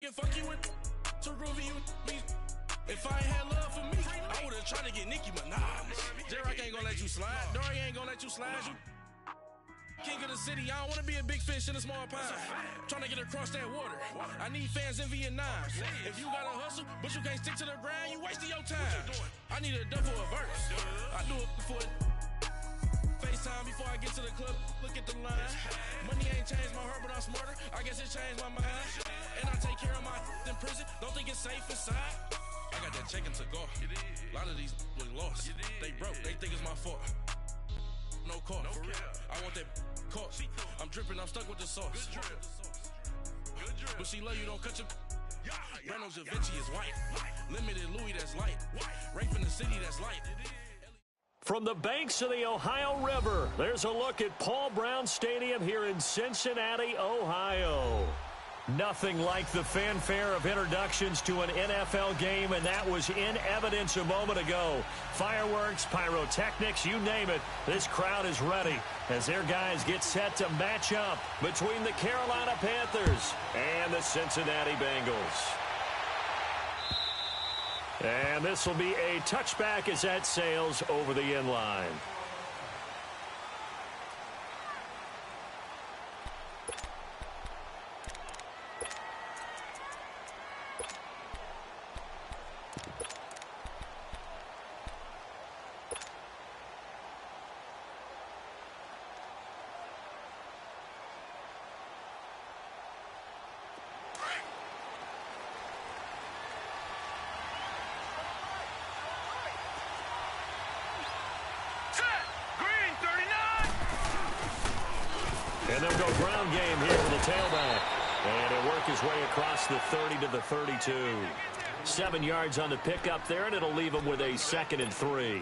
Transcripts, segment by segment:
can fuck you with too groovy you me. If I ain't had love for me, I would've tried to get Nicki Minaj. J-Rock ain't gonna let you slide. Dory ain't gonna let you slide. You king of the city, I don't wanna be a big fish in a small pond. Trying to get across that water. I need fans in Vietnam. If you gotta hustle, but you can't stick to the grind, you wasting your time. I need a double a verse. I do it for FaceTime before I get to the club. Look at the line. Money ain't changed my heart, but I'm smarter. I guess it changed my mind. And I take care of my in prison. Don't think it's safe inside. I got that chicken to go. A lot of these look lost. They broke. They think it's my fault. No car, for real. I want that caught. I'm dripping, I'm stuck with the sauce. But she love you, don't cut your. Reynolds Da Vinci is white. Limited Louis, that's light. Rape in the city, that's light. From the banks of the Ohio River, there's a look at Paul Brown Stadium here in Cincinnati, Ohio. Nothing like the fanfare of introductions to an NFL game, and that was in evidence a moment ago. Fireworks, pyrotechnics, you name it, this crowd is ready as their guys get set to match up between the Carolina Panthers and the Cincinnati Bengals. And this will be a touchback as that sails over the end line. And they'll go ground game here with the tailback. And he'll work his way across the 30 to the 32. 7 yards on the pickup there, and it'll leave him with a 2nd and 3.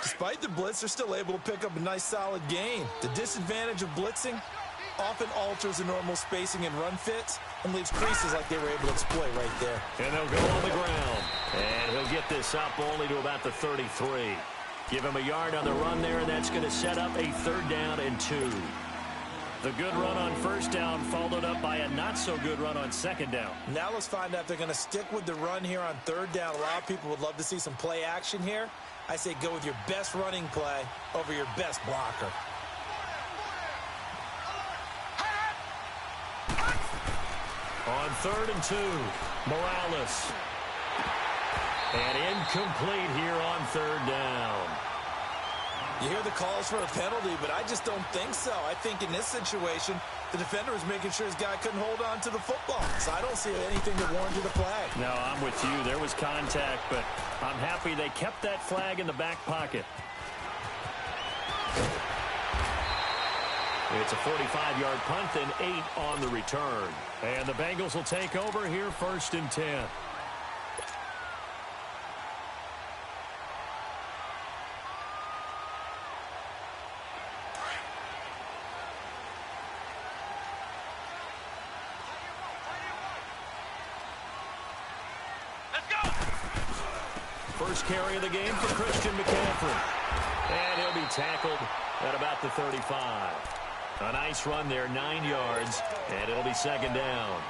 Despite the blitz, they're still able to pick up a nice, solid gain. The disadvantage of blitzing often alters the normal spacing and run fits and leaves creases like they were able to exploit right there. And they'll go on the ground. And he'll get this up only to about the 33. Give him a yard on the run there, and that's going to set up a 3rd down and 2. The good run on 1st down followed up by a not-so-good run on 2nd down. Now let's find out if they're going to stick with the run here on 3rd down. A lot of people would love to see some play action here. I say go with your best running play over your best blocker. On 3rd and 2, Morales. And incomplete here on 3rd down. You hear the calls for a penalty, but I just don't think so. I think in this situation, the defender was making sure his guy couldn't hold on to the football. So I don't see anything that warranted a flag. No, I'm with you. There was contact, but I'm happy they kept that flag in the back pocket. It's a 45-yard punt and 8 on the return. And the Bengals will take over here 1st and 10. First carry of the game for Christian McCaffrey. And he'll be tackled at about the 35. A nice run there, 9 yards, and it'll be 2nd down.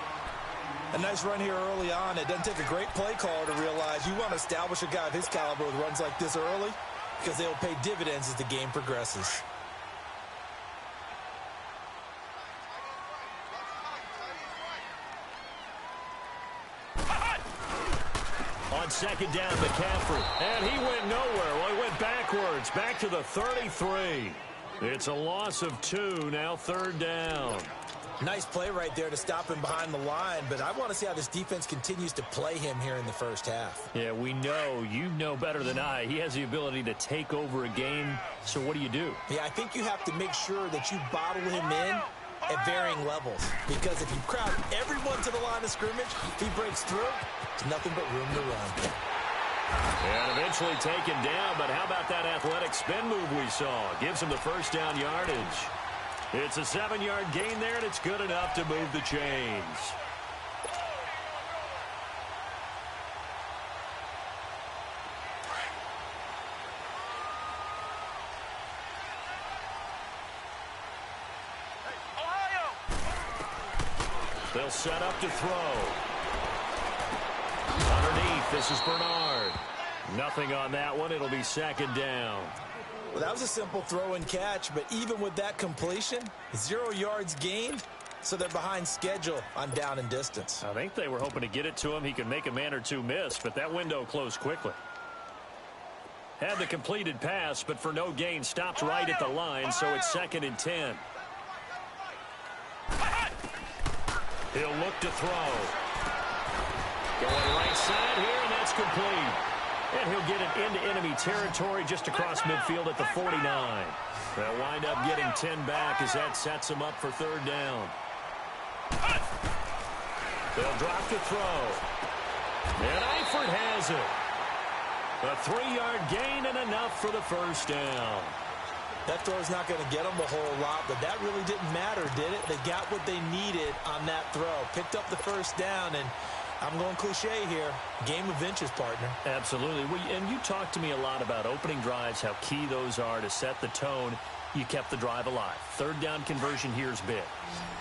A nice run here early on. It doesn't take a great play caller to realize you want to establish a guy of his caliber with runs like this early because they'll pay dividends as the game progresses. On 2nd down, McCaffrey. And he went nowhere. Well, he went backwards, back to the 33. It's a loss of 2, now 3rd down. Nice play right there to stop him behind the line, but I want to see how this defense continues to play him here in the 1st half. Yeah, we know. You know better than I. He has the ability to take over a game, so what do you do? Yeah, I think you have to make sure that you bottle him in at varying levels, because if you crowd everyone to the line of scrimmage, if he breaks through, there's nothing but room to run. And eventually taken down, but how about that athletic spin move we saw? Gives him the 1st down yardage. It's a 7-yard gain there, and it's good enough to move the chains. They'll set up to throw. Underneath, this is Bernard. Nothing on that one. It'll be second down. Well, that was a simple throw and catch, but even with that completion, 0 yards gained, so they're behind schedule on down and distance. I think they were hoping to get it to him. He could make a man or two miss, but that window closed quickly. Had the completed pass, but for no gain, stopped right at the line, so it's 2nd and 10. He'll look to throw. Going right side here, and that's complete. And he'll get it into enemy territory just across midfield at the 49. They'll wind up getting 10 back as that sets them up for 3rd down. They'll drop to throw. And Eifert has it. A 3-yard gain and enough for the 1st down. That throw's not going to get them a whole lot, but that really didn't matter, did it? They got what they needed on that throw. Picked up the 1st down, and I'm going cliche here. Game of inches, partner. Absolutely. And you talked to me a lot about opening drives, how key those are to set the tone. You kept the drive alive. 3rd down conversion here is big.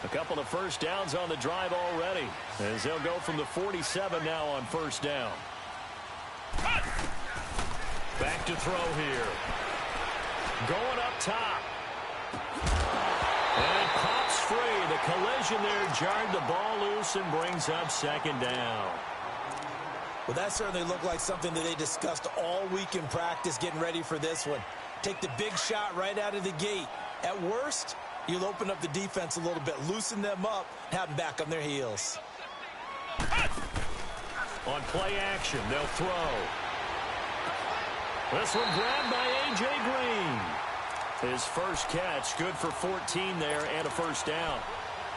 A couple of 1st downs on the drive already, as they'll go from the 47 now on 1st down. Back to throw here. Going up top. And it pops free. The collision there jarred the ball loose and brings up 2nd down. Well, that certainly looked like something that they discussed all week in practice getting ready for this one. Take the big shot right out of the gate. At worst, you'll open up the defense a little bit, loosen them up, have them back on their heels. On play action, they'll throw. This one grabbed by A.J. Green. His first catch, good for 14 there and a 1st down.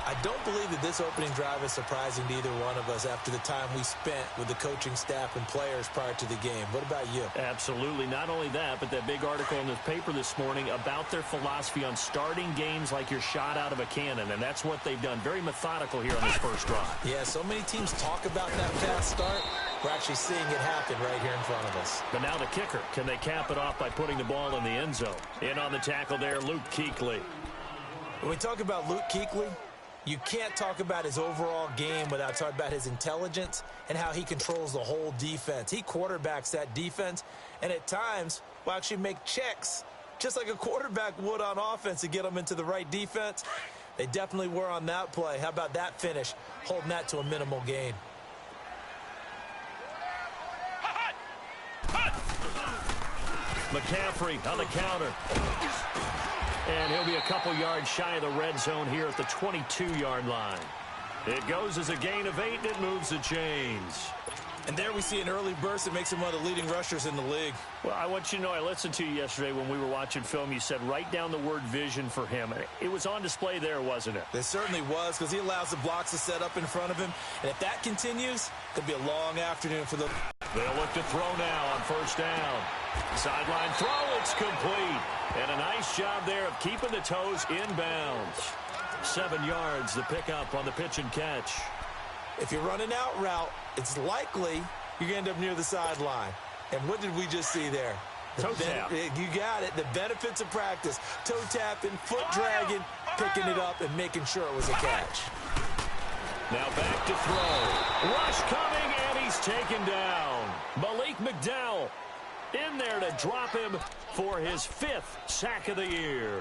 I don't believe that this opening drive is surprising to either one of us after the time we spent with the coaching staff and players prior to the game. What about you? Absolutely. Not only that, but that big article in the paper this morning about their philosophy on starting games like you're shot out of a cannon, and that's what they've done. Very methodical here on this first drive. Yeah, so many teams talk about that fast start. We're actually seeing it happen right here in front of us. But now the kicker. Can they cap it off by putting the ball in the end zone? In on the tackle there, Luke Kuechly. When we talk about Luke Kuechly, you can't talk about his overall game without talking about his intelligence and how he controls the whole defense. He quarterbacks that defense, and at times will actually make checks, just like a quarterback would on offense to get them into the right defense. They definitely were on that play. How about that finish, holding that to a minimal gain? McCaffrey on the counter. And he'll be a couple yards shy of the red zone here at the 22-yard line. It goes as a gain of 8, and it moves the chains. And there we see an early burst that makes him one of the leading rushers in the league. Well, I want you to know, I listened to you yesterday when we were watching film. You said write down the word vision for him. It was on display there, wasn't it? It certainly was, because he allows the blocks to set up in front of him. And if that continues, it could be a long afternoon for the... They'll look to throw now on 1st down. Sideline throw, it's complete. And a nice job there of keeping the toes inbounds. 7 yards, the pickup on the pitch and catch. If you're running out route, it's likely you're going to end up near the sideline. And what did we just see there? Toe tap. You got it. The benefits of practice. Toe tapping, foot dragging, picking it up, and making sure it was a catch. Now back to throw. Rush coming, and he's taken down. Malik McDowell in there to drop him for his 5th sack of the year.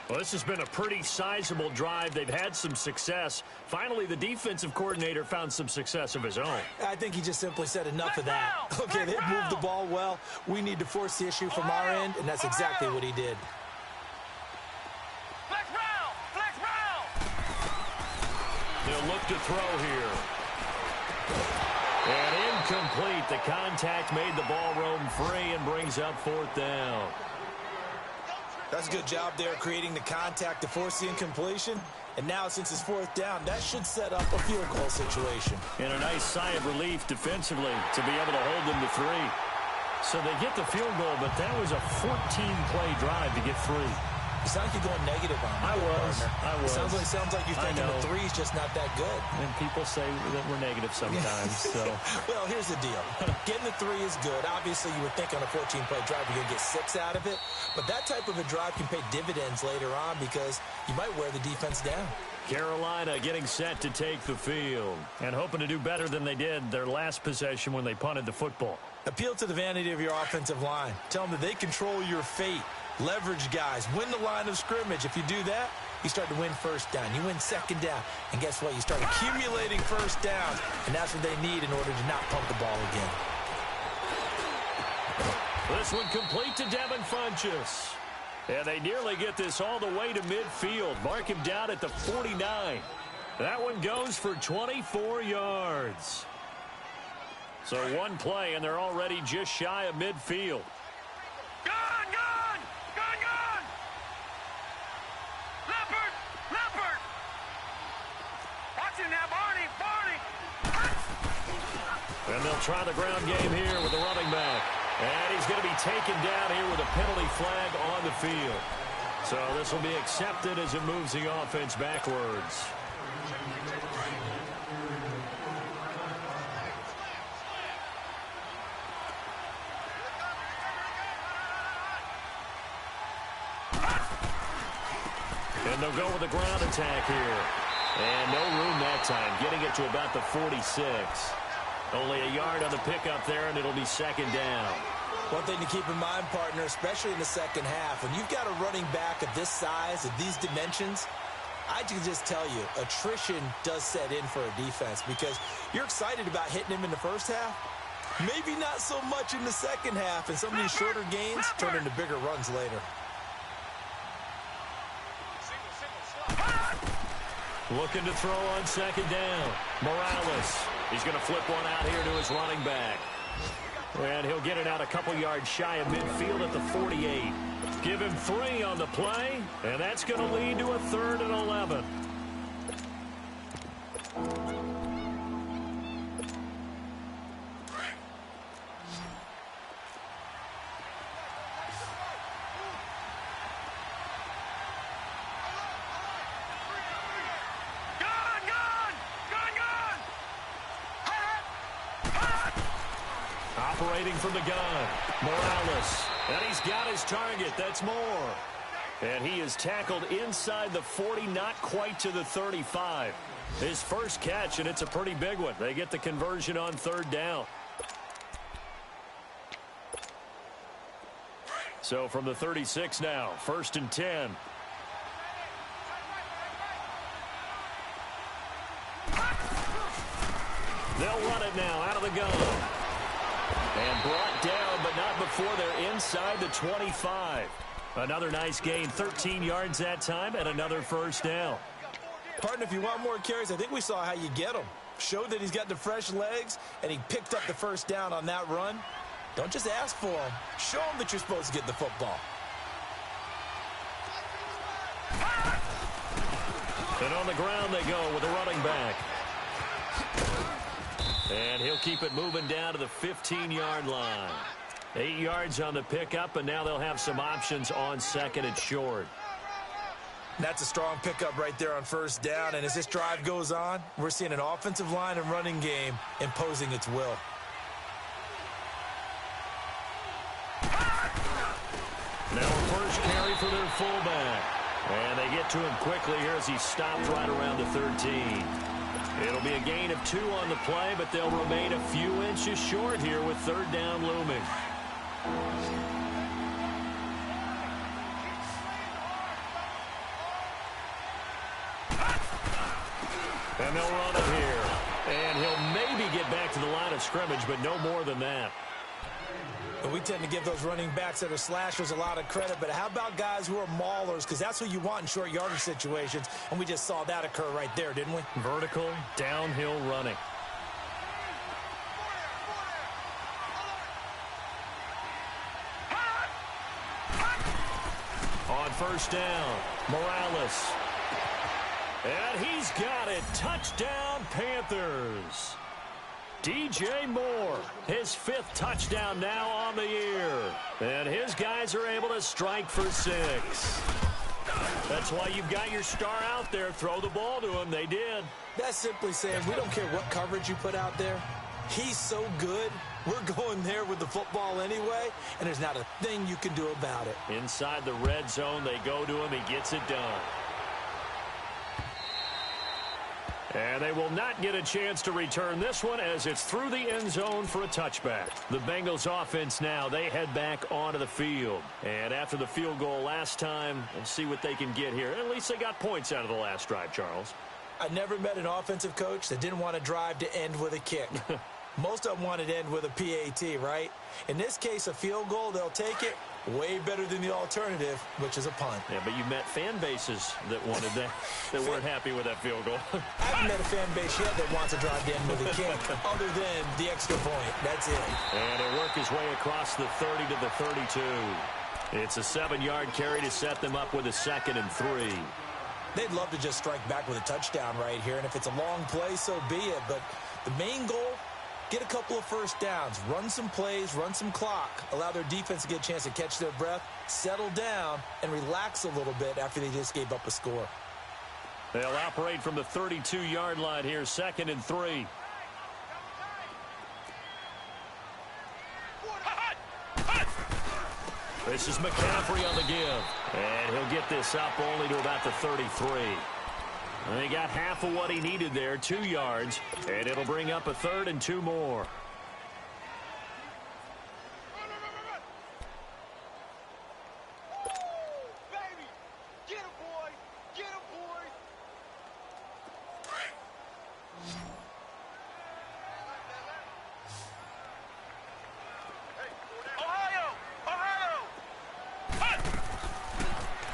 Well, this has been a pretty sizable drive. They've had some success. Finally, the defensive coordinator found some success of his own. I think he just simply said enough of that. Okay, they've moved the ball well. We need to force the issue from our end, and that's exactly what he did. They'll look to throw here. And incomplete. The contact made the ball roam free and brings up 4th down. That's a good job there creating the contact to force the incompletion. And now, since it's 4th down, that should set up a field goal situation. And a nice sigh of relief defensively to be able to hold them to 3. So they get the field goal, but that was a 14-play drive to get 3. You sound like you're going negative on me. I was. Sounds like you're thinking the 3's just not that good. And people say that we're negative sometimes. So. Well, here's the deal. Getting the 3 is good. Obviously, you would think on a 14-play drive you're going to get 6 out of it. But that type of a drive can pay dividends later on because you might wear the defense down. Carolina getting set to take the field and hoping to do better than they did their last possession when they punted the football. Appeal to the vanity of your offensive line. Tell them that they control your fate. Leverage guys. Win the line of scrimmage. If you do that, you start to win first down. You win second down. And guess what? You start accumulating first downs. And that's what they need in order to not pump the ball again. This one complete to Devin Funchess. And they nearly get this all the way to midfield. Mark him down at the 49. That one goes for 24 yards. So one play, and they're already just shy of midfield. Gone! Leopard! Watch him now, Barney! And they'll try the ground game here with the running back. And he's going to be taken down here with a penalty flag on the field. So this will be accepted as it moves the offense backwards. And they'll go with the ground attack here. And no room that time, getting it to about the 46. Only a yard on the pickup there, and it'll be second down. One thing to keep in mind, partner, especially in the second half, when you've got a running back of this size, of these dimensions, I can just tell you, attrition does set in for a defense because you're excited about hitting him in the first half. Maybe not so much in the second half, and some of these shorter gains turn into bigger runs later. Looking to throw on second down. Morales. He's going to flip one out here to his running back. And he'll get it out a couple yards shy of midfield at the 48. Give him 3 on the play, and that's going to lead to a 3rd and 11. Operating from the gun, Morales. And he's got his target. That's more. And he is tackled inside the 40, not quite to the 35. His first catch, and it's a pretty big one. They get the conversion on 3rd down. So from the 36 now, 1st and 10. They'll run it now out of the gun. And brought down, but not before they're inside the 25. Another nice gain, 13 yards that time, and another first down. Partner, if you want more carries, I think we saw how you get them. Showed that he's got the fresh legs, and he picked up the first down on that run. Don't just ask for him. Show him that you're supposed to get the football. And on the ground they go with the running back. And he'll keep it moving down to the 15-yard line. 8 yards on the pickup, and now they'll have some options on 2nd and short. That's a strong pickup right there on 1st down, and as this drive goes on, we're seeing an offensive line and running game imposing its will. Now a first carry for their fullback. And they get to him quickly here as he stopped right around the 13. It'll be a gain of 2 on the play, but they'll remain a few inches short here with 3rd down looming. And they'll run it here. And he'll maybe get back to the line of scrimmage, but no more than that. And we tend to give those running backs that are slashers a lot of credit, but how about guys who are maulers? Because that's who you want in short yardage situations, and we just saw that occur right there, didn't we? Vertical, downhill running. On 1st down, Morales. And he's got it. Touchdown, Panthers. DJ Moore, his 5th touchdown now on the year. And his guys are able to strike for 6. That's why you've got your star out there. Throw the ball to him. They did. That's simply saying we don't care what coverage you put out there. He's so good. We're going there with the football anyway, and there's not a thing you can do about it. Inside the red zone, they go to him. He gets it done. And they will not get a chance to return this one as it's through the end zone for a touchback. The Bengals offense now, they head back onto the field. And after the field goal last time, we'll see what they can get here. At least they got points out of the last drive, Charles. I never met an offensive coach that didn't want to drive to end with a kick. Most of them wanted to end with a PAT, right? In this case, a field goal, they'll take it. Way better than the alternative, which is a punt. Yeah, but you met fan bases that wanted that, that weren't happy with that field goal. I haven't met a fan base yet that wants to drive to end with a kick, other than the extra point. That's it. And he'll work his way across the 30 to the 32. It's a 7-yard carry to set them up with a 2nd and 3. They'd love to just strike back with a touchdown right here, and if it's a long play, so be it. But the main goal, get a couple of first downs, run some plays, run some clock, allow their defense to get a chance to catch their breath, settle down, and relax a little bit after they just gave up a score. They'll operate from the 32-yard line here, 2nd and 3. This is McCaffrey on the give. And he'll get this up only to about the 33. And he got half of what he needed there, 2 yards. And it'll bring up a 3rd and 2 more.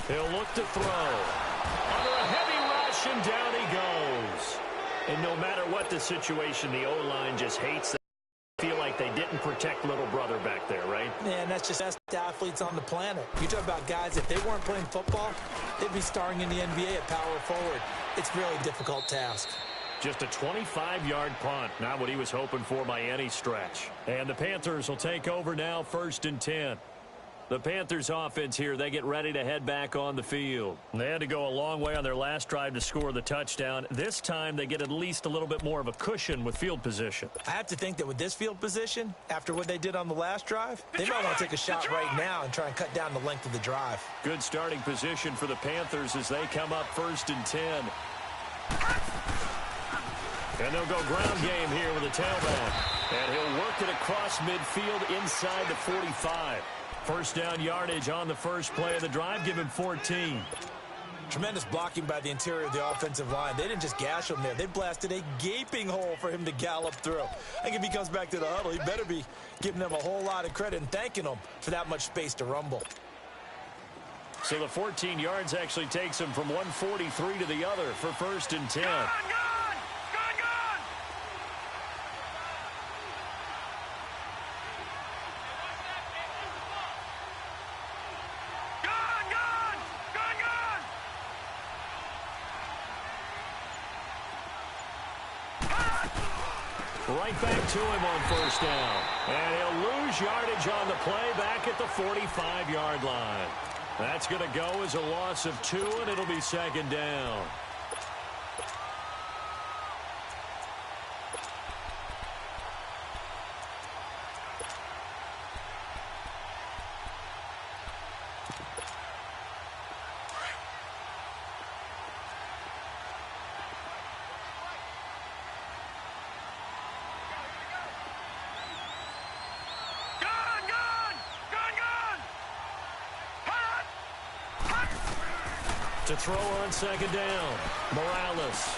He'll look to throw. Under a heavy rush, and down he goes. And no matter what the situation, the O-line just hates them. Feel like they didn't protect little brother back there, right? Man, that's just best athletes on the planet. You talk about guys, if they weren't playing football, they'd be starring in the NBA at power forward. It's a really difficult task. Just a 25-yard punt, not what he was hoping for by any stretch. And the Panthers will take over now, 1st and 10. The Panthers offense here, they get ready to head back on the field. They had to go a long way on their last drive to score the touchdown. This time they get at least a little bit more of a cushion with field position. I have to think that with this field position, after what they did on the last drive, they might want to take a shot right now and try and cut down the length of the drive. Good starting position for the Panthers as they come up 1st and 10. And they'll go ground game here with a tailback. And he'll work it across midfield inside the 45. First down yardage on the first play of the drive, give him 14. Tremendous blocking by the interior of the offensive line. They didn't just gash him there. They blasted a gaping hole for him to gallop through. I think if he comes back to the huddle, he better be giving them a whole lot of credit and thanking them for that much space to rumble. So the 14 yards actually takes him from 143 to the other for 1st and 10. Right back to him on 1st down. And he'll lose yardage on the play back at the 45-yard line. That's going to go as a loss of 2, and it'll be 2nd down. To throw on 2nd down, Morales.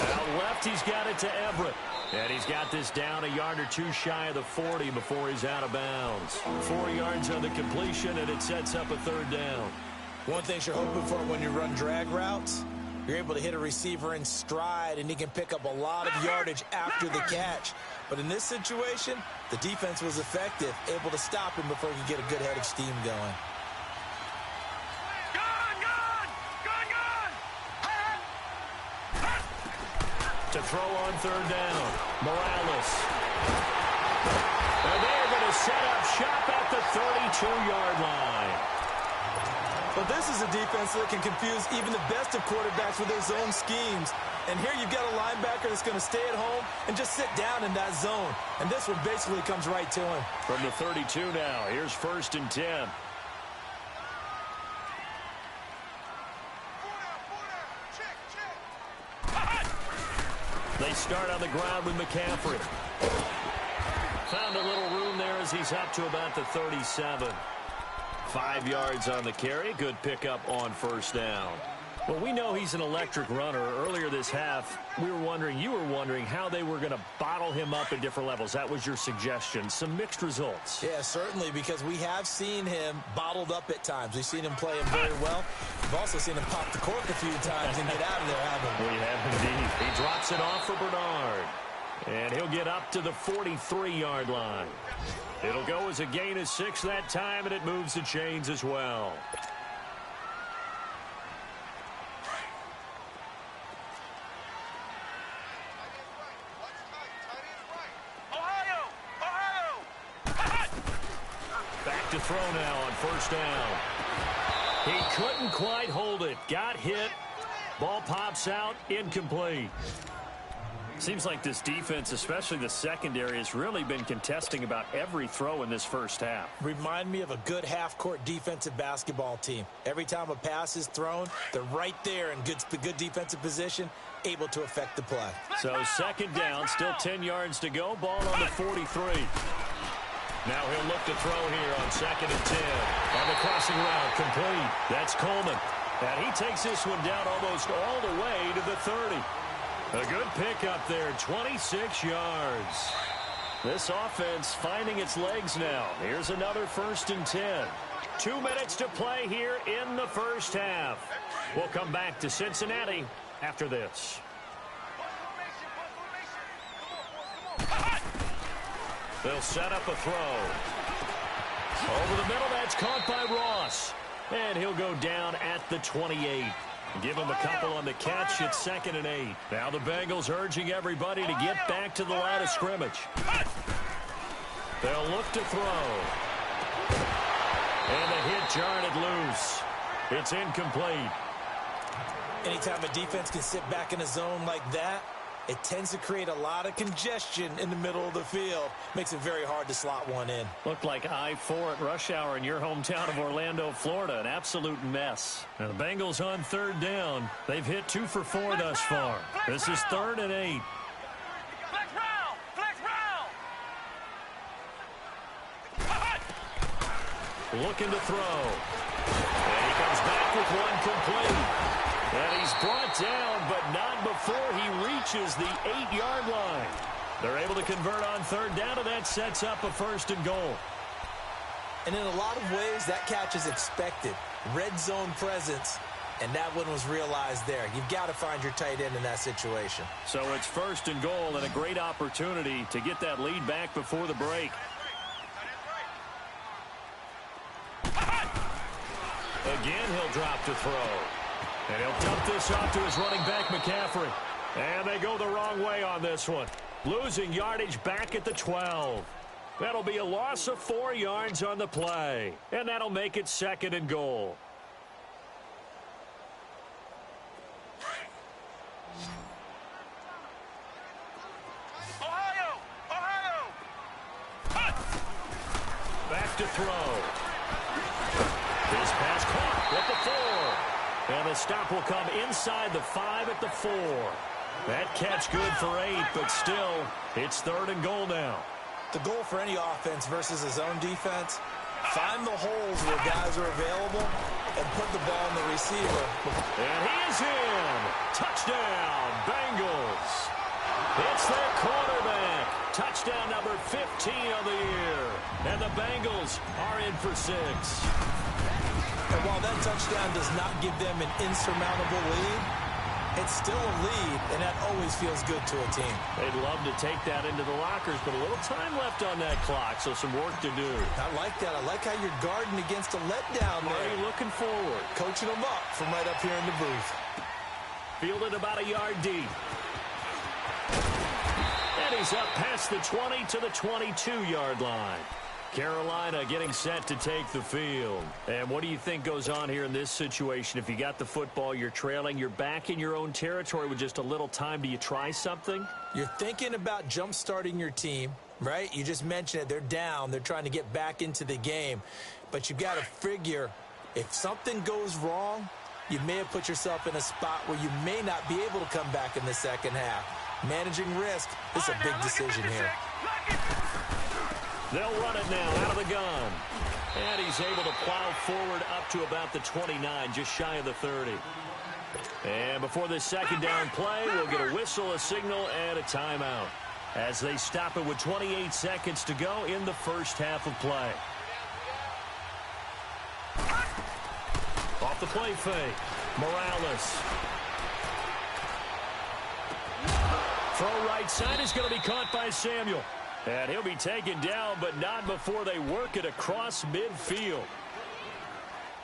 Out left, he's got it to Everett. And he's got this down a yard or 2 shy of the 40 before he's out of bounds. 4 yards on the completion, and it sets up a 3rd down. One thing you're hoping for when you run drag routes, you're able to hit a receiver in stride, and he can pick up a lot of yardage after the catch. But in this situation, the defense was effective, able to stop him before he could get a good head of steam going. To throw on 3rd down, Morales. And they're going to set up shop at the 32-yard line. Well, this is a defense that can confuse even the best of quarterbacks with their zone schemes. And here you've got a linebacker that's going to stay at home and just sit down in that zone. And this one basically comes right to him. From the 32 now, here's 1st and 10. start on the ground with McCaffrey. Found a little room there as he's up to about the 37. 5 yards on the carry. Good pickup on first down. Well, we know he's an electric runner. Earlier this half, you were wondering how they were going to bottle him up at different levels. That was your suggestion. Some mixed results. Yeah, certainly, because we have seen him bottled up at times. We've seen him play him very well. We've also seen him pop the cork a few times and get out of there, haven't we? We have indeed. He drops it off for Bernard. And he'll get up to the 43-yard line. It'll go as a gain of 6 that time, and it moves the chains as well. Back to throw now on first down. He couldn't quite hold it. Got hit. Ball pops out. Incomplete. Seems like this defense, especially the secondary, has really been contesting about every throw in this first half. Remind me of a good half-court defensive basketball team. Every time a pass is thrown, they're right there in good defensive position, able to affect the play. So second down, still 10 yards to go. Ball on the 43. Now he'll look to throw here on 2nd and 10. On the crossing route, complete. That's Coleman. And he takes this one down almost all the way to the 30. A good pickup there, 26 yards. This offense finding its legs now. Here's another 1st and 10. 2 minutes to play here in the first half. We'll come back to Cincinnati after this. They'll set up a throw. Over the middle, that's caught by Ross. And he'll go down at the 28. Give him a couple on the catch. It's 2nd and 8. Now the Bengals urging everybody to get back to the line of scrimmage. They'll look to throw. And the hit jarred it loose. It's incomplete. Anytime a defense can sit back in a zone like that, it tends to create a lot of congestion in the middle of the field. Makes it very hard to slot one in. Looked like I-4 at rush hour in your hometown of Orlando, Florida. An absolute mess. Now the Bengals on 3rd down. They've hit 2 for 4 thus far. This is 3rd and 8. Flex round! Flex round! Looking to throw. And he comes back with one complete. And he's brought down, but not before he reaches the 8-yard line. They're able to convert on 3rd down, and that sets up a 1st and goal. And in a lot of ways, that catch is expected. Red zone presence, and that one was realized there. You've got to find your tight end in that situation. So it's 1st and goal, and a great opportunity to get that lead back before the break. Again, he'll drop to throw. And he'll dump this off to his running back, McCaffrey. And they go the wrong way on this one. Losing yardage back at the 12. That'll be a loss of 4 yards on the play. And that'll make it 2nd and goal. Ohio! Back to throw. This pass caught at the 4. And the stop will come inside the 5 at the 4. That catch good for 8, but still, it's 3rd and goal now. The goal for any offense versus a zone defense, find the holes where guys are available and put the ball in the receiver. And he is in. Touchdown, Bengals. It's their quarterback. Touchdown number 15 of the year. And the Bengals are in for 6. And while that touchdown does not give them an insurmountable lead, it's still a lead, and that always feels good to a team. They'd love to take that into the lockers, but a little time left on that clock, so some work to do. I like that. I like how you're guarding against a letdown there. Are you looking forward? Coaching them up from right up here in the booth. Fielded about a yard deep. And he's up past the 20 to the 22-yard line. Carolina getting set to take the field. And what do you think goes on here in this situation? If you got the football, you're trailing, you're back in your own territory with just a little time. Do you try something? You're thinking about jump-starting your team, right? You just mentioned it. They're down. They're trying to get back into the game. But you've got to figure if something goes wrong, you may have put yourself in a spot where you may not be able to come back in the second half. Managing risk is a big decision here. They'll run it now out of the gun. And he's able to plow forward up to about the 29, just shy of the 30. And before this second down play, we'll get a whistle, a signal, and a timeout as they stop it with 28 seconds to go in the first half of play. Off the play fake, Morales. Throw right side is going to be caught by Samuel. And he'll be taken down, but not before they work it across midfield.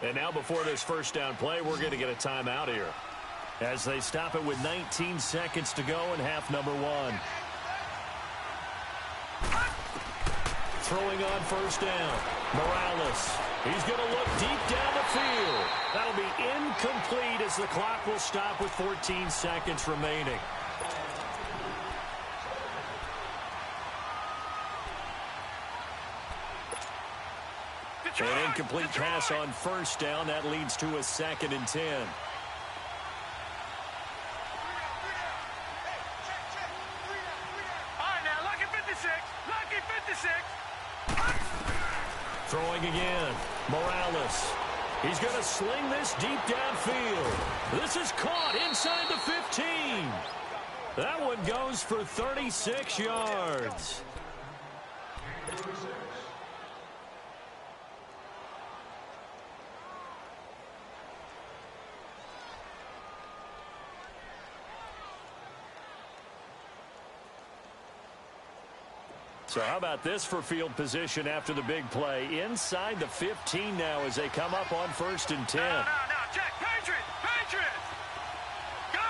And now before this first down play, we're going to get a timeout here as they stop it with 19 seconds to go in half number one. Throwing on first down, Morales. He's going to look deep down the field. That'll be incomplete as the clock will stop with 14 seconds remaining. An incomplete pass on first down. That leads to a 2nd and 10. All right, now, lucky 56. Lucky 56. Throwing again. Morales. He's going to sling this deep downfield. This is caught inside the 15. That one goes for 36 yards. So how about this for field position after the big play? Inside the 15 now as they come up on 1st and 10. No, check. Patriots! Patriots! Gone!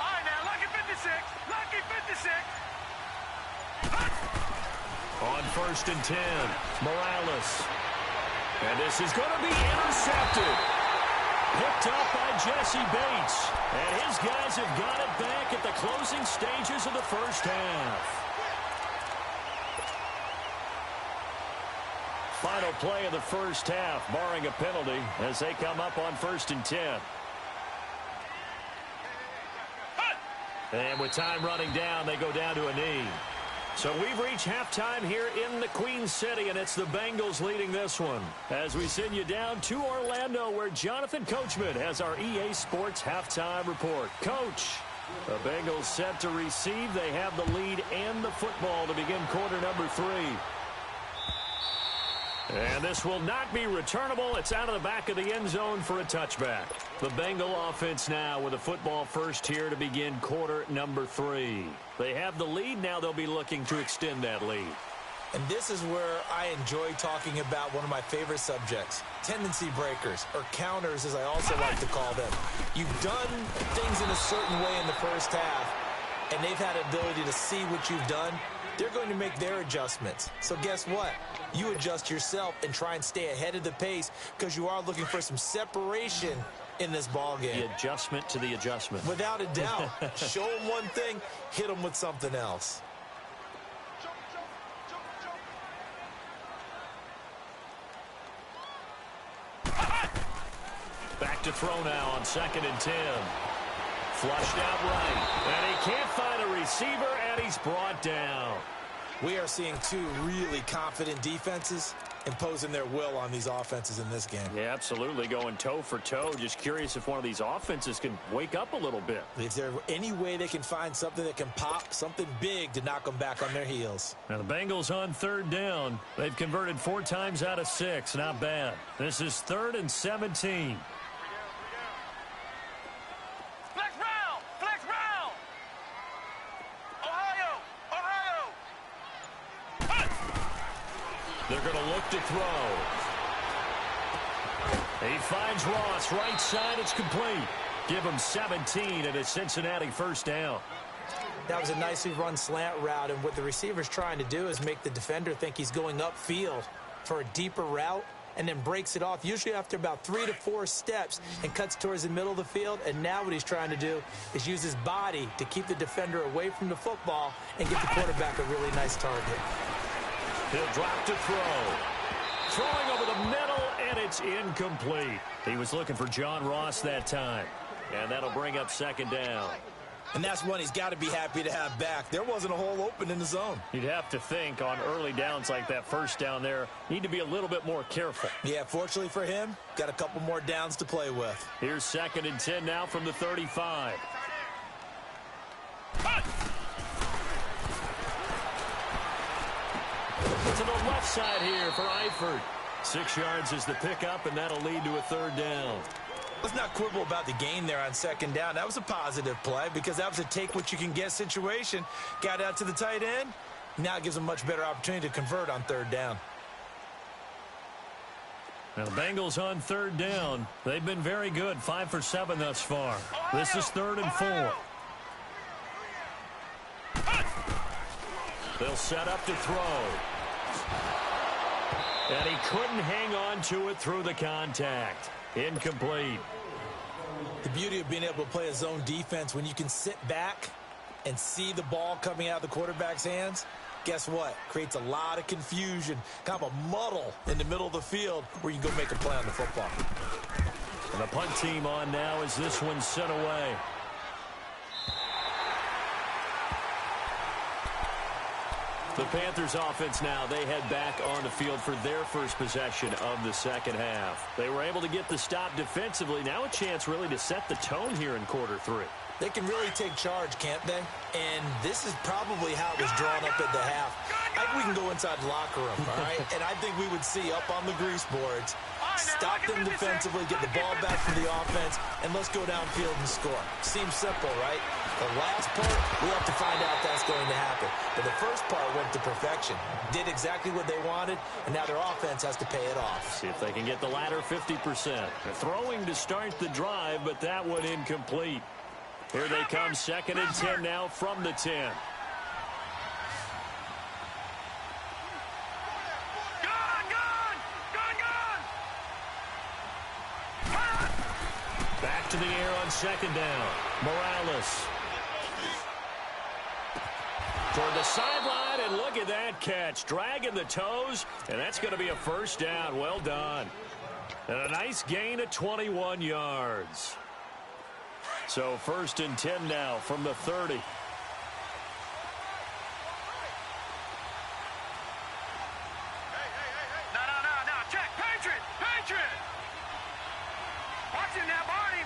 All right, now, lucky 56. Lucky 56. On 1st and 10, Morales. And this is going to be intercepted. Picked up by Jesse Bates. And his guys have got it back at the closing stages of the first half. Final play of the first half, barring a penalty, as they come up on 1st and 10. And with time running down, they go down to a knee. So we've reached halftime here in the Queen City, and it's the Bengals leading this one. As we send you down to Orlando, where Jonathan Coachman has our EA Sports halftime report. Coach, the Bengals set to receive. They have the lead and the football to begin quarter number 3. And this will not be returnable. It's out of the back of the end zone for a touchback. The Bengal offense now with a football first here to begin quarter number 3. They have the lead. Now they'll be looking to extend that lead. And this is where I enjoy talking about one of my favorite subjects, tendency breakers, or counters as I also like to call them. You've done things in a certain way in the first half, and they've had the ability to see what you've done. They're going to make their adjustments. So guess what? You adjust yourself and try and stay ahead of the pace because you are looking for some separation in this ball game. The adjustment to the adjustment. Without a doubt. Show them one thing, hit them with something else. Back to throw now on 2nd and 10. Flushed out right. And he can't find a receiver, and he's brought down. We are seeing two really confident defenses imposing their will on these offenses in this game. Yeah, absolutely, going toe for toe. Just curious if one of these offenses can wake up a little bit. Is there any way they can find something that can pop, something big to knock them back on their heels? Now the Bengals on 3rd down. They've converted 4 times out of 6. Not bad. This is 3rd and 17. Flex round! Ohio! They're going to look to throw. He finds Ross, right side, it's complete. Give him 17 and a Cincinnati first down. That was a nicely run slant route, and what the receiver's trying to do is make the defender think he's going upfield for a deeper route, and then breaks it off, usually after about 3 to 4 steps, and cuts towards the middle of the field. And now what he's trying to do is use his body to keep the defender away from the football and get the quarterback a really nice target. He'll drop to throw. Throwing over the middle, and it's incomplete. He was looking for John Ross that time. And that'll bring up second down. And that's one he's got to be happy to have back. There wasn't a hole open in the zone. You'd have to think on early downs like that first down there, need to be a little bit more careful. Yeah, fortunately for him, got a couple more downs to play with. Here's 2nd and 10 now from the 35. To the left side here for Eifert. 6 yards is the pickup, and that'll lead to a 3rd down. Let's not quibble about the gain there on 2nd down. That was a positive play because that was a take-what-you-can-get situation. Got out to the tight end. Now it gives them a much better opportunity to convert on 3rd down. Now the Bengals on 3rd down. They've been very good, 5 for 7 thus far. This is 3rd and 4. They'll set up to throw. And he couldn't hang on to it through the contact. Incomplete. The beauty of being able to play a zone defense when you can sit back and see the ball coming out of the quarterback's hands, guess what? Creates a lot of confusion, kind of a muddle in the middle of the field where you can go make a play on the football. And the punt team on now as this one's sent away. The Panthers offense now, they head back on the field for their first possession of the second half. They were able to get the stop defensively. Now a chance really to set the tone here in quarter 3. They can really take charge, can't they? And this is probably how it was drawn up at the half. I think we can go inside the locker room, all right? And I think we would see up on the grease boards, stop them defensively, get the ball back from the offense, and let's go downfield and score. Seems simple, right? The last part, we have to find out that's going to happen. But the first part went to perfection. Did exactly what they wanted, and now their offense has to pay it off. See if they can get the latter 50%. They're throwing to start the drive, but that one incomplete. Here they come, 2nd and 10 now from the 10. Back to the air on 2nd down. Morales. Toward the sideline, and look at that catch. Dragging the toes, and that's going to be a 1st down. Well done. And a nice gain of 21 yards. So 1st and 10 now from the 30. No. Check. Patriot. Watch him now, Barney.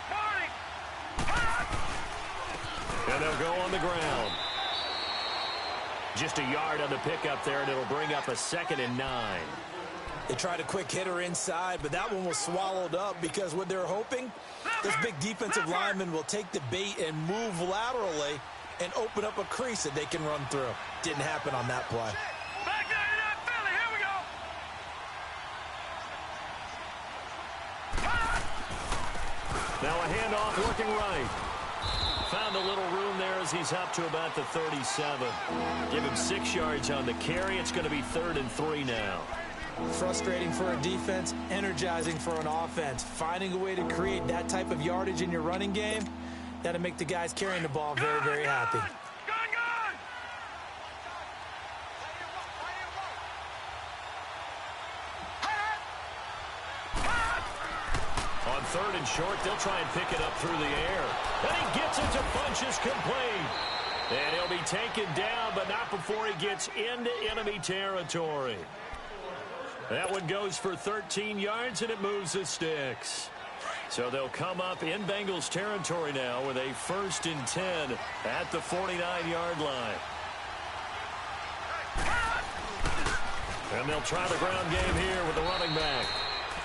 And they'll go on the ground. Just a yard on the pickup there, and it'll bring up a 2nd and 9. They tried a quick hitter inside, but that one was swallowed up because what they're hoping, this big defensive lineman will take the bait and move laterally and open up a crease that they can run through. Didn't happen on that play. Back there in that Philly. Here we go. Now a handoff looking right. Found a little room there as he's up to about the 37. Give him 6 yards on the carry. It's going to be 3rd and 3 now. Frustrating for a defense, energizing for an offense. Finding a way to create that type of yardage in your running game, that'll make the guys carrying the ball very, very happy. Gun! On 3rd and short, they'll try and pick it up through the air. And he gets it to Funchess complete. And he'll be taken down, but not before he gets into enemy territory. That one goes for 13 yards, and it moves the sticks. So they'll come up in Bengals territory now with a 1st and 10 at the 49-yard line. And they'll try the ground game here with the running back.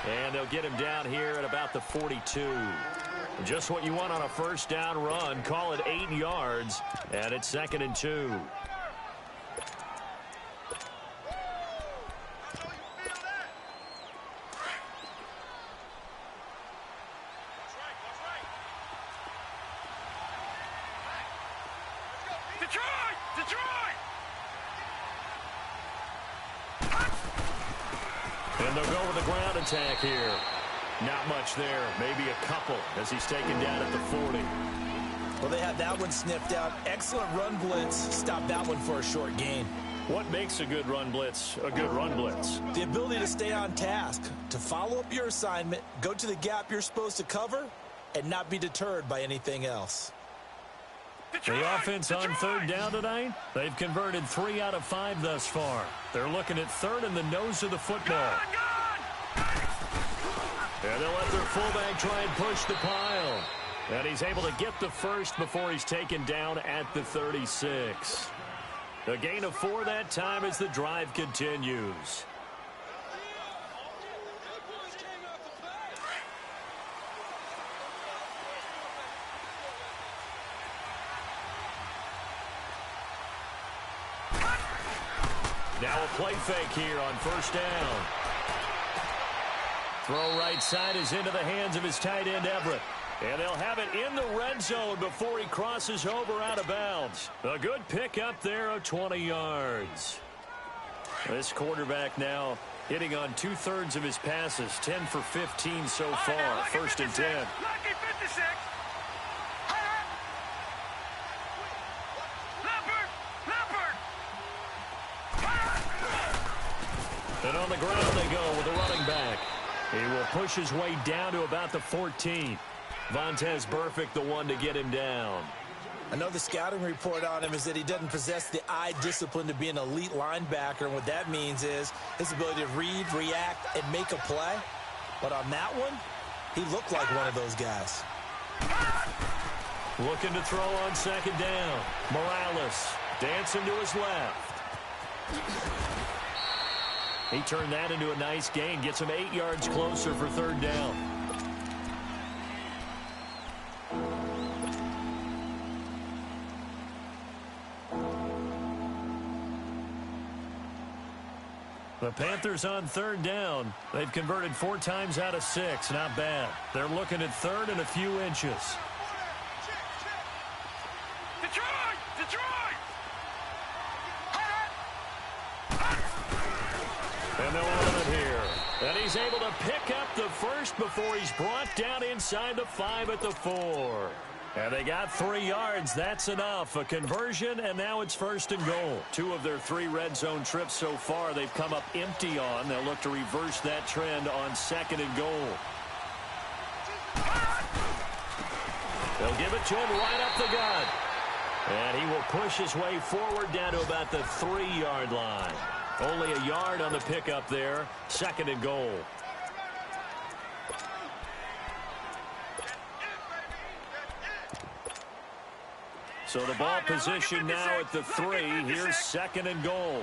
And they'll get him down here at about the 42. Just what you want on a 1st down run. Call it 8 yards, and it's 2nd and 2. And they'll go with the ground attack here. Not much there. Maybe a couple as he's taken down at the 40. Well, they had that one sniffed out. Excellent run blitz. Stopped that one for a short gain. What makes a good run blitz a good run blitz? The ability to stay on task, to follow up your assignment, go to the gap you're supposed to cover, and not be deterred by anything else. The offense on third down tonight, they've converted 3 out of 5 thus far. They're looking at third in the nose of the football. And they'll let their fullback try and push the pile. And he's able to get the first before he's taken down at the 36. A gain of 4 that time as the drive continues. Now a play fake here on first down. Throw right side is into the hands of his tight end, Everett. And they'll have it in the red zone before he crosses over out of bounds. A good pick up there of 20 yards. This quarterback now hitting on 2/3 of his passes, 10 for 15 so far, first and 10. Lucky 56. And on the ground they go with a running back. He will push his way down to about the 14. Vontaze Burfict, the one to get him down. I know the scouting report on him is that he doesn't possess the eye discipline to be an elite linebacker, and what that means is his ability to read, react, and make a play. But on that one, he looked like one of those guys. Looking to throw on second down. Morales dancing to his left. He turned that into a nice gain. Gets him 8 yards closer for third down. The Panthers on third down. They've converted 4 times out of 6. Not bad. They're looking at third and a few inches. Detroit! Detroit! And they'll run it here. And he's able to pick up the first before he's brought down inside the 5 at the 4. And they got 3 yards. That's enough. A conversion, and now it's first and goal. 2 of their 3 red zone trips so far they've come up empty on. They'll look to reverse that trend on second and goal. They'll give it to him right up the gut. And he will push his way forward down to about the 3-yard line. Only a yard on the pickup there. Second and goal. So the ball position now at the 3. Here's second and goal.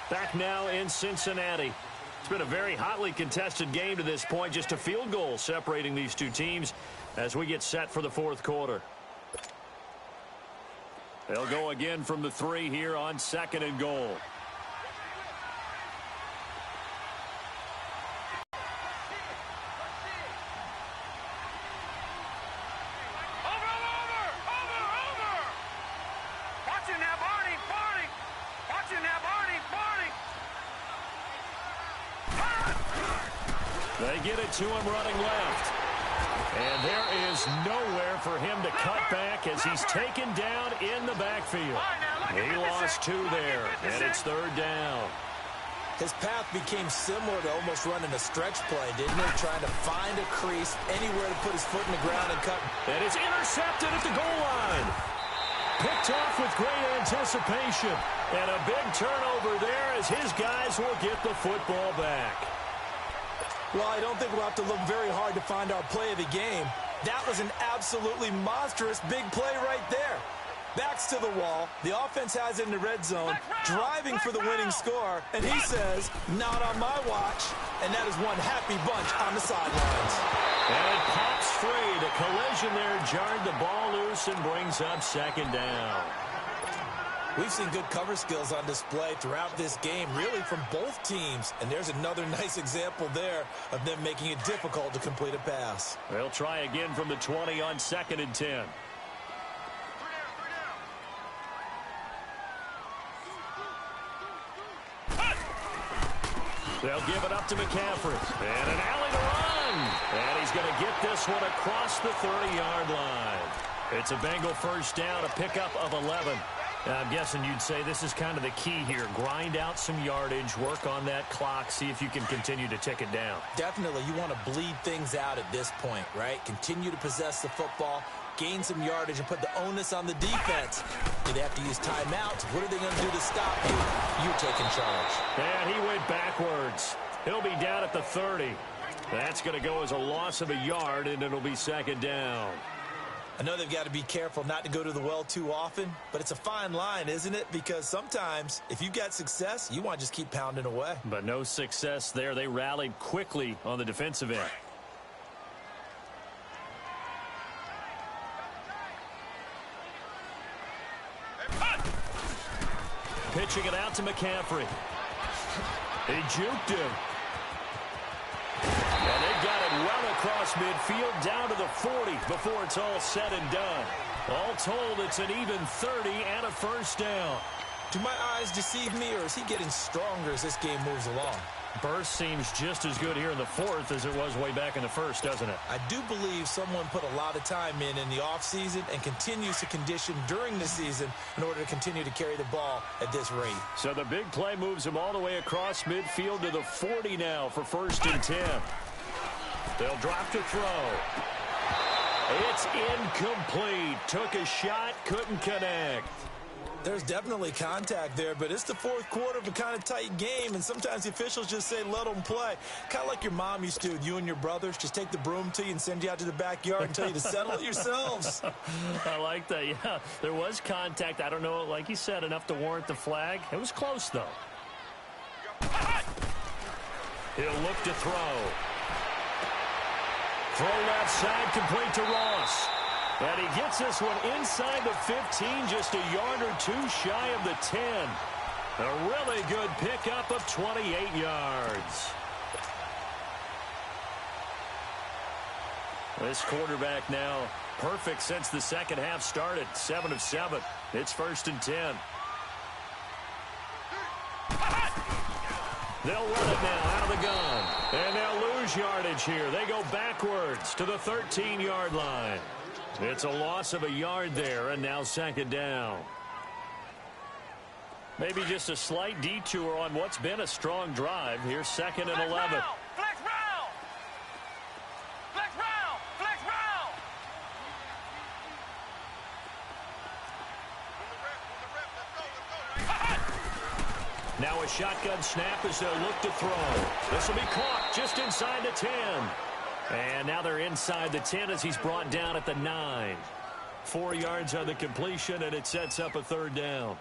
Back now in Cincinnati. It's been a very hotly contested game to this point. Just a field goal separating these two teams as we get set for the fourth quarter. They'll go again from the 3 here on second and goal. They get it to him running left. And there is nowhere for him to cut back as he's taken down in the backfield. He lost 2 there, and it's third down. His path became similar to almost running a stretch play, didn't it? Trying to find a crease, anywhere to put his foot in the ground and cut. And it's intercepted at the goal line. Picked off with great anticipation. And a big turnover there as his guys will get the football back. Well, I don't think we'll have to look very hard to find our play of the game. That was an absolutely monstrous big play right there. Backs to the wall. The offense has it in the red zone, driving for the winning score. And he says, not on my watch. And that is one happy bunch on the sidelines. And it pops free. The collision there jarred the ball loose and brings up second down. We've seen good cover skills on display throughout this game, really from both teams. And there's another nice example there of them making it difficult to complete a pass. They'll try again from the 20 on second and 10. They'll give it up to McCaffrey. And an alley to run. And he's going to get this one across the 30-yard line. It's a Bengal first down, a pickup of 11. I'm guessing you'd say this is kind of the key here. Grind out some yardage, work on that clock, see if you can continue to tick it down. Definitely. You want to bleed things out at this point, right? Continue to possess the football, gain some yardage, and put the onus on the defense. Do they have to use timeouts? What are they going to do to stop you? You're taking charge. And he went backwards. He'll be down at the 30. That's going to go as a loss of a yard, and it'll be second down. I know they've got to be careful not to go to the well too often, but it's a fine line, isn't it? Because sometimes, if you've got success, you want to just keep pounding away. But no success there. They rallied quickly on the defensive end. Pitching it out to McCaffrey. He juked him. And they got it well across midfield down to the 40 before it's all said and done. All told, it's an even 30 and a first down. Do my eyes deceive me, or is he getting stronger as this game moves along? Burst seems just as good here in the fourth as it was way back in the first, doesn't it? I do believe someone put a lot of time in the offseason and continues to condition during the season in order to continue to carry the ball at this rate. So the big play moves him all the way across midfield to the 40 now for first and 10. They'll drop to throw. It's incomplete. Took a shot, couldn't connect. There's definitely contact there, but it's the fourth quarter of a kind of tight game, and sometimes the officials just say, let them play. Kind of like your mom used to with you and your brothers. Just take the broom to you and send you out to the backyard and tell you to settle it yourselves. I like that, yeah. There was contact. I don't know, like you said, enough to warrant the flag. It was close, though. He'll look to throw. Throw left side, complete to Ross. And he gets this one inside the 15, just a yard or two shy of the 10. A really good pickup of 28 yards. This quarterback now perfect since the second half started. 7 of 7. It's first and 10. They'll run it now out of the gun. And they'll lose yardage here. They go backwards to the 13-yard line. It's a loss of a yard there, and now second down. Maybe just a slight detour on what's been a strong drive. Here's second and 11. Flex round! Flex round! Flex round! Now a shotgun snap as they'll look to throw. This will be caught just inside the 10. And now they're inside the 10 as he's brought down at the 9. 4 yards on the completion, and it sets up a third down.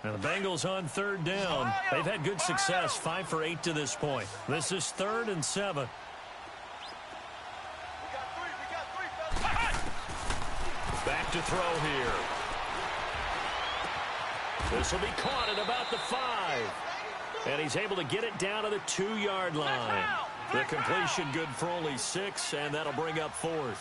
Now the Bengals on third down. They've had good success, 5 for 8 to this point. This is 3rd and 7. Back to throw here. This will be caught at about the 5. And he's able to get it down to the 2-yard line. The completion good for only 6, and that'll bring up 4th.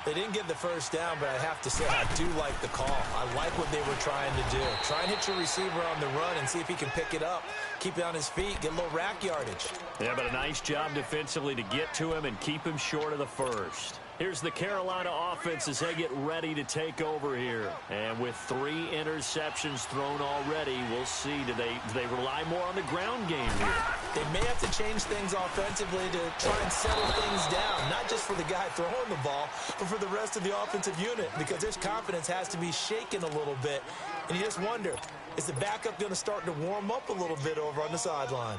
They didn't get the first down, but I have to say I do like the call. I like what they were trying to do. Try and hit your receiver on the run and see if he can pick it up, keep it on his feet, get a little rack yardage. Yeah, but a nice job defensively to get to him and keep him short of the first. Here's the Carolina offense as they get ready to take over here. And with 3 interceptions thrown already, we'll see. Do they rely more on the ground game here? They may have to change things offensively to try and settle things down, not just for the guy throwing the ball, but for the rest of the offensive unit, because his confidence has to be shaken a little bit. And you just wonder, is the backup going to start to warm up a little bit over on the sideline?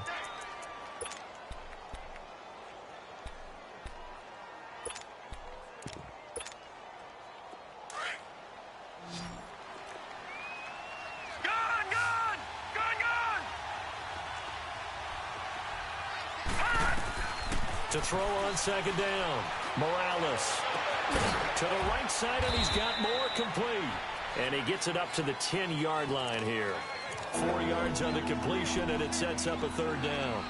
To throw on second down. Morales to the right side, and he's got more complete. And he gets it up to the 10-yard line here. 4 yards on the completion, and it sets up a third down.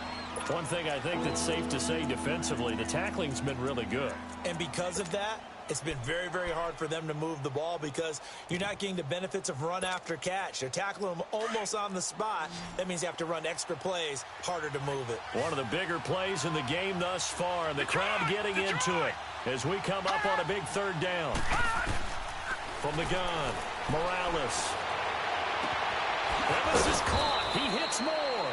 One thing I think that's safe to say defensively, the tackling's been really good. And because of that, It's been very, very hard for them to move the ball because you're not getting the benefits of run after catch. They're tackling them almost on the spot. That means you have to run extra plays, harder to move it. One of the bigger plays in the game thus far, and the crowd getting into it as we come up on a big third down. From the gun, Morales. This is caught. He hits more.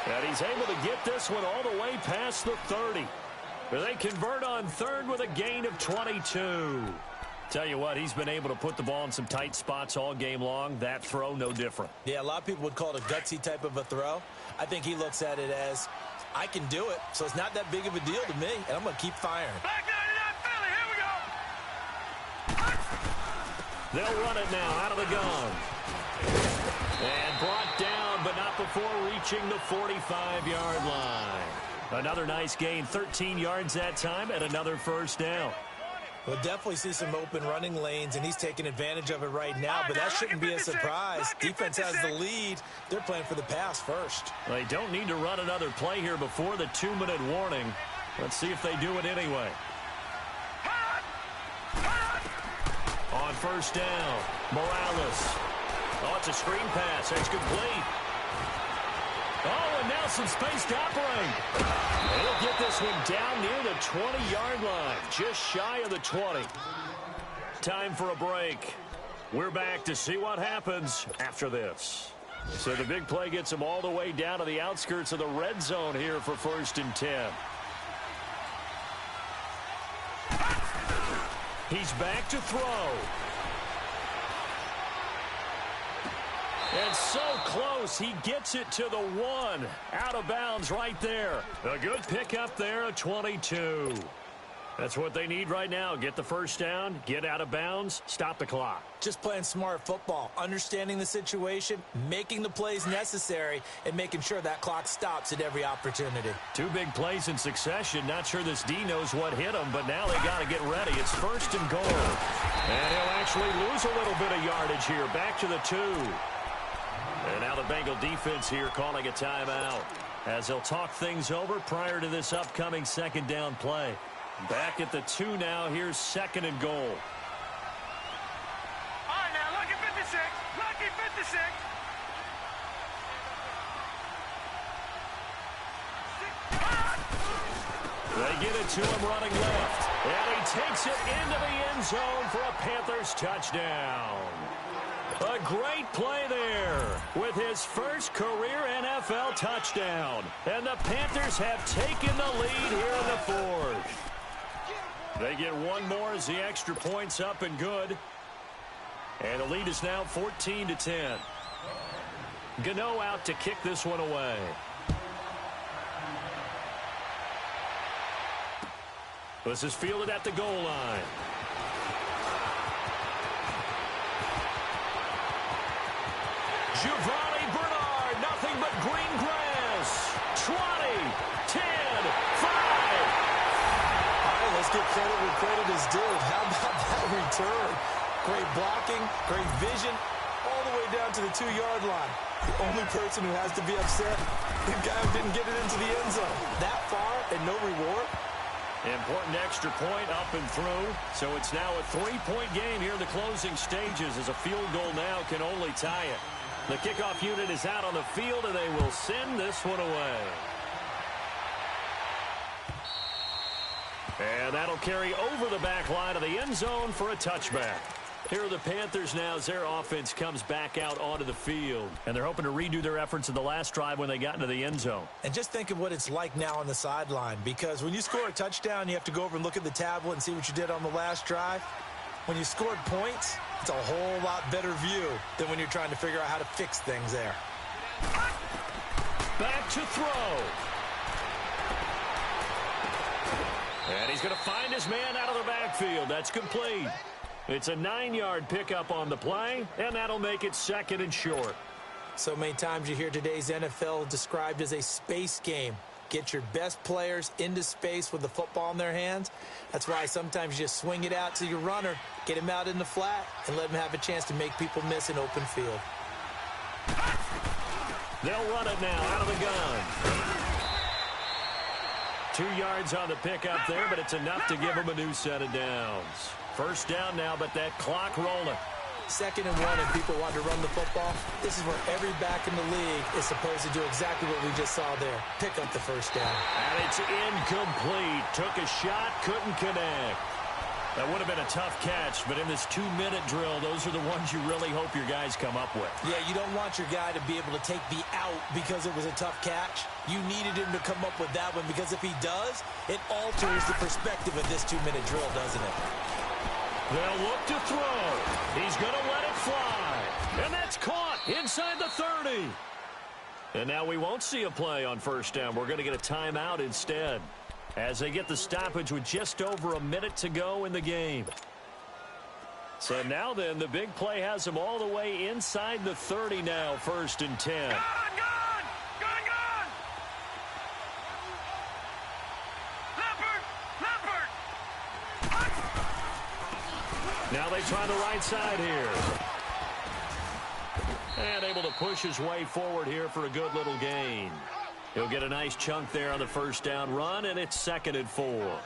And he's able to get this one all the way past the 30. They convert on third with a gain of 22. Tell you what, he's been able to put the ball in some tight spots all game long. That throw, no different. Yeah, a lot of people would call it a gutsy type of a throw. I think he looks at it as, I can do it, so it's not that big of a deal to me, and I'm going to keep firing. Back 99 Philly, here we go. They'll run it now out of the gun. And brought down, but not before reaching the 45-yard line. Another nice gain, 13 yards that time, and another first down. We'll definitely see some open running lanes, and he's taking advantage of it right now, but that shouldn't be a surprise. Defense has the lead. They're playing for the pass first. They don't need to run another play here before the 2-minute warning. Let's see if they do it anyway. On first down, Morales. Oh, it's a screen pass. It's complete. Oh, and now some space to operate. He'll get this one down near the 20-yard line, just shy of the 20. Time for a break. We're back to see what happens after this. So the big play gets him all the way down to the outskirts of the red zone here for 1st and 10. He's back to throw. And so close, he gets it to the 1. Out of bounds right there. A good pickup there, a 22. That's what they need right now. Get the first down, get out of bounds, stop the clock. Just playing smart football, understanding the situation, making the plays necessary, and making sure that clock stops at every opportunity. 2 big plays in succession. Not sure this D knows what hit him, but now they got to get ready. It's 1st and goal. And he'll actually lose a little bit of yardage here. Back to the 2. And now the Bengal defense here calling a timeout as they'll talk things over prior to this upcoming 2nd down play. Back at the 2 now. Here's 2nd and goal. All right, now, lucky 56. Lucky 56. They get it to him running left. And he takes it into the end zone for a Panthers touchdown. A great play there with his first career NFL touchdown. And the Panthers have taken the lead here in the 4th. They get one more as the extra point's up and good. And the lead is now 14-10. Gano out to kick this one away. This is fielded at the goal line. Giovanni Bernard, nothing but green grass. 20, 10, 5. All right, let's give credit where credit is due. How about that return? Great blocking, great vision, all the way down to the 2-yard line. The only person who has to be upset, the guy who didn't get it into the end zone. That far and no reward. Important extra point up and through. So it's now a 3-point game here in the closing stages as a field goal now can only tie it. The kickoff unit is out on the field, and they will send this one away. And that'll carry over the back line of the end zone for a touchback. Here are the Panthers now as their offense comes back out onto the field. And they're hoping to redo their efforts in the last drive when they got into the end zone. And just think of what it's like now on the sideline, because when you score a touchdown, you have to go over and look at the tablet and see what you did on the last drive. When you scored points, it's a whole lot better view than when you're trying to figure out how to fix things there. Back to throw. And he's going to find his man out of the backfield. That's complete. It's a 9-yard pickup on the play, and that'll make it 2nd and short. So many times you hear today's NFL described as a space game. Get your best players into space with the football in their hands. That's why sometimes you just swing it out to your runner, get him out in the flat, and let him have a chance to make people miss an open field. They'll run it now out of the gun. 2 yards on the pickup there, but it's enough to give him a new set of downs. First down now, but that clock rolling. 2nd and 1, and people want to run the football. This is where every back in the league is supposed to do exactly what we just saw there. Pick up the first down. And it's incomplete. Took a shot, couldn't connect. That would have been a tough catch, but in this 2-minute drill, those are the ones you really hope your guys come up with. Yeah, you don't want your guy to be able to take the out because it was a tough catch. You needed him to come up with that one, because if he does, it alters the perspective of this 2-minute drill, doesn't it? They'll look to throw. He's going to let it fly. And that's caught inside the 30. And now we won't see a play on first down. We're going to get a timeout instead, as they get the stoppage with just over a minute to go in the game. So now then, the big play has them all the way inside the 30 now, 1st and 10. Gone! Now they try the right side here. And able to push his way forward here for a good little gain. He'll get a nice chunk there on the first down run, and it's 2nd and 4.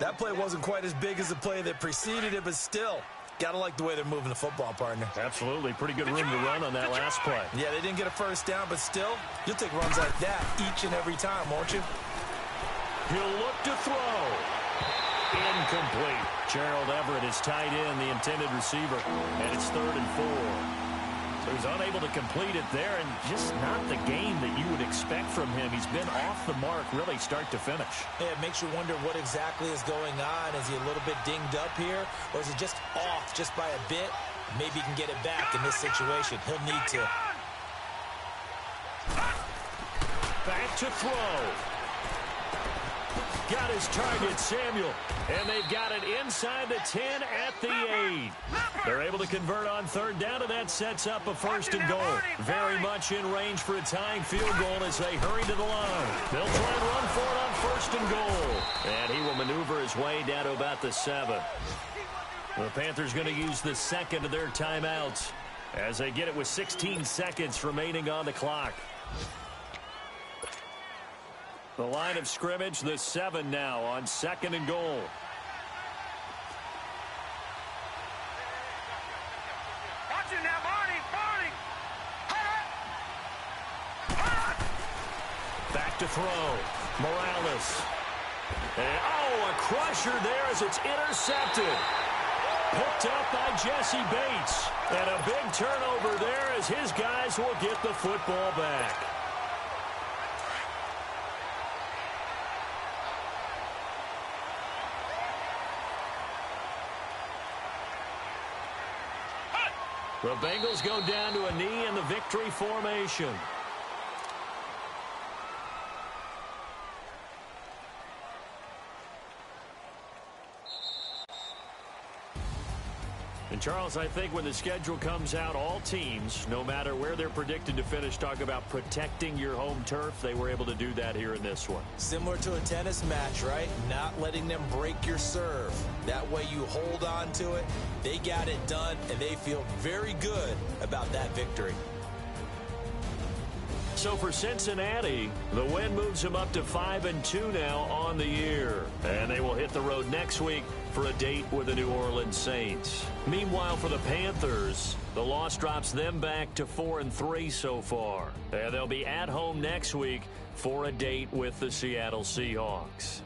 That play wasn't quite as big as the play that preceded it, but still, got to like the way they're moving the football, partner. Absolutely. Pretty good room to run on that last play. Yeah, they didn't get a first down, but still, you'll take runs like that each and every time, won't you? He'll look to throw. Incomplete. Gerald Everett is tied in, the intended receiver, and it's 3rd and 4. So he's unable to complete it there, and just not the game that you would expect from him. He's been off the mark really start to finish. Yeah, it makes you wonder what exactly is going on. Is he a little bit dinged up here, or is he just off just by a bit? Maybe he can get it back in this situation. He'll need to. Back to throw. Got his target, Samuel. And they've got it inside the 10 at the 8. They're able to convert on 3rd down, and that sets up a 1st and goal. Very much in range for a tying field goal as they hurry to the line. They'll try and run for it on 1st and goal. And he will maneuver his way down to about the 7. The Panthers going to use the 2nd of their timeouts as they get it with 16 seconds remaining on the clock. The line of scrimmage, the 7 now on 2nd and goal. Watch it now, Barney! Back to throw. Morales. And, a crusher there as it's intercepted. Picked up by Jesse Bates. And a big turnover there as his guys will get the football back. The Bengals go down to a knee in the victory formation. And Charles, I think when the schedule comes out, all teams, no matter where they're predicted to finish, talk about protecting your home turf. They were able to do that here in this one. Similar to a tennis match, right? Not letting them break your serve. That way you hold on to it. They got it done, and they feel very good about that victory. So for Cincinnati, the win moves them up to 5-2 now on the year. And they will hit the road next week for a date with the New Orleans Saints. Meanwhile, for the Panthers, the loss drops them back to 4-3 so far. And they'll be at home next week for a date with the Seattle Seahawks.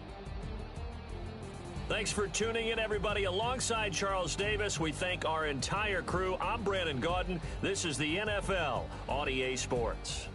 Thanks for tuning in, everybody. Alongside Charles Davis, we thank our entire crew. I'm Brandon Gaudin. This is the NFL on EA Sports.